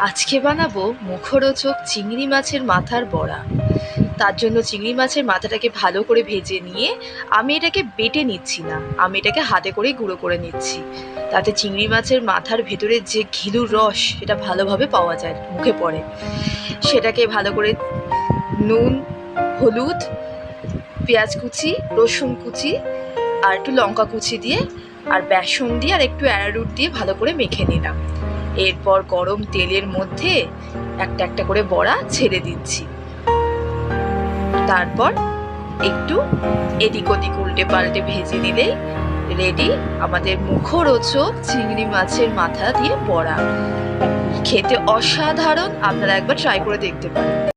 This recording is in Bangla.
আজকে বানাবো মুখরোচক চিংড়ি মাছের মাথার বড়া। তার জন্য চিংড়ি মাছের মাথাটাকে ভালো করে ভেজে নিয়ে আমি এটাকে বেটে নিচ্ছি না, আমি এটাকে হাতে করেই গুঁড়ো করে নিচ্ছি। তাতে চিংড়ি মাছের মাথার ভেতরে যে ঘিলুর রস সেটা ভালোভাবে পাওয়া যায়, মুখে পড়ে। সেটাকে ভালো করে নুন, হলুদ, পেঁয়াজ কুচি, রসুন কুচি আর একটু লঙ্কা কুচি দিয়ে আর বেসন দিয়ে আর একটু অ্যারারুট দিয়ে ভালো করে মেখে নিলাম। এরপর গরম তেলের মধ্যে একটা একটা করে বড়া ছেড়ে দিচ্ছি। তারপর একটু এদিক ওদিক উল্টে পাল্টে ভেজে নিলেই রেডি আমাদের মুখরোচক চিংড়ি মাছের মাথা দিয়ে বড়া। খেতে অসাধারণ, আপনারা একবার ট্রাই করে দেখতে পারেন।